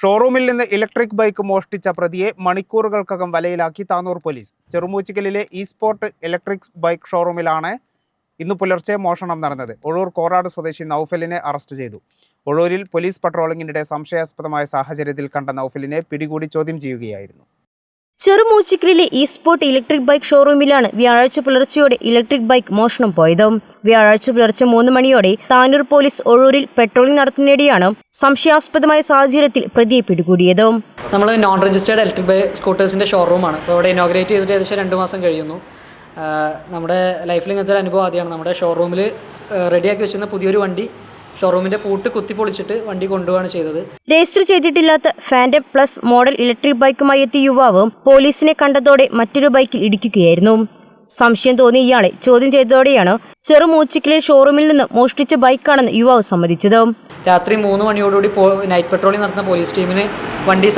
ഷോറൂമിൽ നിന്ന് electric bike മോഷ്ടിച്ച പ്രതിയെ മണിക്കൂറുകൾക്കകം വലയിലാക്കി താനൂർ പോലീസ്. ചെറുമൂച്ചിക്കലിലെ ഇസ്പോർട്ട് ഇലക്ട്രിക് ബൈക്ക് ഷോറൂമിലാണ് ഇന്ന് പുലർച്ചെ മോഷണം നടന്നത്. ഒഴൂർ കോറാട് സ്വദേശി നൌഫലിനെ അറസ്റ്റ് ചെയ്തു. ഒഴൂരിൽ പോലീസ് പട്രോളിംഗിനിടെ സംശയാസ്പദമായ സാഹചര്യത്തിൽ കണ്ട നൌഫലിനെ പിടികൂടി ചോദ്യം ചെയ്യുകയായിരുന്നു. ചെറുമൂച്ചിക്കലിലെ ഇസ്പോർട്ട് ഇലക്ട്രിക് ബൈക്ക് ഷോറൂമിലാണ് വ്യാഴാഴ്ച പുലർച്ചെയോടെ ഇലക്ട്രിക് ബൈക്ക് മോഷണം പോയത്. വ്യാഴാഴ്ച പുലർച്ചെ 3 മണിയോടെ താനൂർ പോലീസ് ഒഴൂരിൽ പെട്രോളിംഗ് നടത്തുന്നതിനിടെയാണ് സംശയാസ്പദമായ സാഹചര്യത്തിൽ പ്രതിയെ പിടികൂടിയത്. നമ്മൾ നോൺ രജിസ്റ്റേർഡ് ഇലക്ട്രിക് ബൈക്ക് സ്കൂട്ടേഴ്സിൻ്റെ ഷോറൂമാണ്. ഇപ്പോൾ ഇവിടെ ഇനോഗ്രേറ്റ് ചെയ്തിട്ട് ഏകദേശം 2 മാസം കഴിയുന്നു. നമ്മുടെ ലൈഫിൽ ഇങ്ങനത്തെ ഒരു അനുഭവം ആദ്യമാണ്. നമ്മുടെ ഷോറൂമിൽ റെഡിയാക്കി വെച്ചിരുന്ന പുതിയൊരു വണ്ടി ഷോറൂമിന്റെ പൂട്ട് കുത്തിപ്പൊളിച്ചിട്ട് വണ്ടി കൊണ്ടുപോവാണ് ചെയ്തത്. രജിസ്റ്റർ ചെയ്തിട്ടില്ലാത്ത ഫാൻറ്റം പ്ലസ് മോഡൽ ഇലക്ട്രിക് ബൈക്കുമായി എത്തിയ യുവാവ് പോലീസിനെ കണ്ടതോടെ മറ്റൊരു ബൈക്കിൽ ഇടിക്കുകയായിരുന്നു. സംശയം തോന്നിയ ഇയാളെ ചോദ്യം ചെയ്തതോടെയാണ് ചെറുമൂച്ചിക്കലിൽ ഷോറൂമിൽ നിന്ന് മോഷ്ടിച്ച ബൈക്കാണെന്ന് യുവാവ് സമ്മതിച്ചത്. രാത്രി 3 മണിയോടുകൂടി നൈറ്റ് പെട്രോളിംഗ് നടത്തുന്ന പോലീസ് ടീമിന് വണ്ടി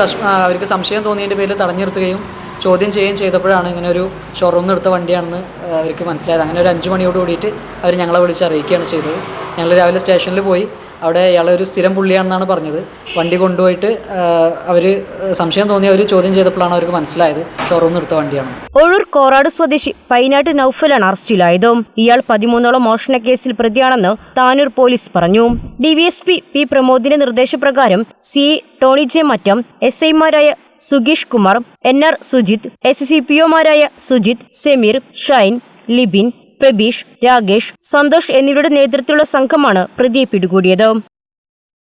അവർക്ക് സംശയം തോന്നിയതിൻ്റെ പേരിൽ തടഞ്ഞു നിർത്തുകയും ചോദ്യം ചെയ്യുകയും ചെയ്തപ്പോഴാണ് ഇങ്ങനെ ഒരു ഷോറൂമിൽ നിന്ന് എടുത്ത വണ്ടിയാണെന്ന് അവർക്ക് മനസ്സിലായത്. അങ്ങനെ ഒരു 5 മണിയോട് കൂടിയിട്ട് അവർ ഞങ്ങളെ വിളിച്ച് അറിയിക്കുകയാണ് ചെയ്തത്. ഞങ്ങൾ രാവിലെ സ്റ്റേഷനിൽ പോയി. അവിടെ ഇയാളൊരു സ്ഥിരം പുള്ളിയാണെന്നാണ് പറഞ്ഞത്. വണ്ടി കൊണ്ടുപോയിട്ട് അവർ സംശയം തോന്നി അവർ ചോദ്യം ചെയ്തപ്പോഴാണ് അവർക്ക് മനസ്സിലായത് ഷോറൂമിൽ എടുത്ത വണ്ടിയാണ്. ഒഴൂർ കോറാട് സ്വദേശി പൈനാട്ട് നൌഫലാണ് അറസ്റ്റിലായത്. ഇയാൾ 13ഓളം മോഷണ കേസിൽ പ്രതിയാണെന്ന് താനൂർ പോലീസ് പറഞ്ഞു. ഡിവൈഎസ്പി പി പ്രമോദിന്റെ നിർദ്ദേശപ്രകാരം സി ടോണി ജെ മറ്റം, SI-മാരായ സുഗീഷ് കുമാർ, NR സുജിത്, SCPO-മാരായ സുജിത്, സെമീർ, ഷൈൻ, ലിബിൻ, പ്രബീഷ്, രാകേഷ്, സന്തോഷ് എന്നിവരുടെ നേതൃത്വത്തിലുള്ള സംഘമാണ് പ്രതിയെ പിടികൂടിയത്.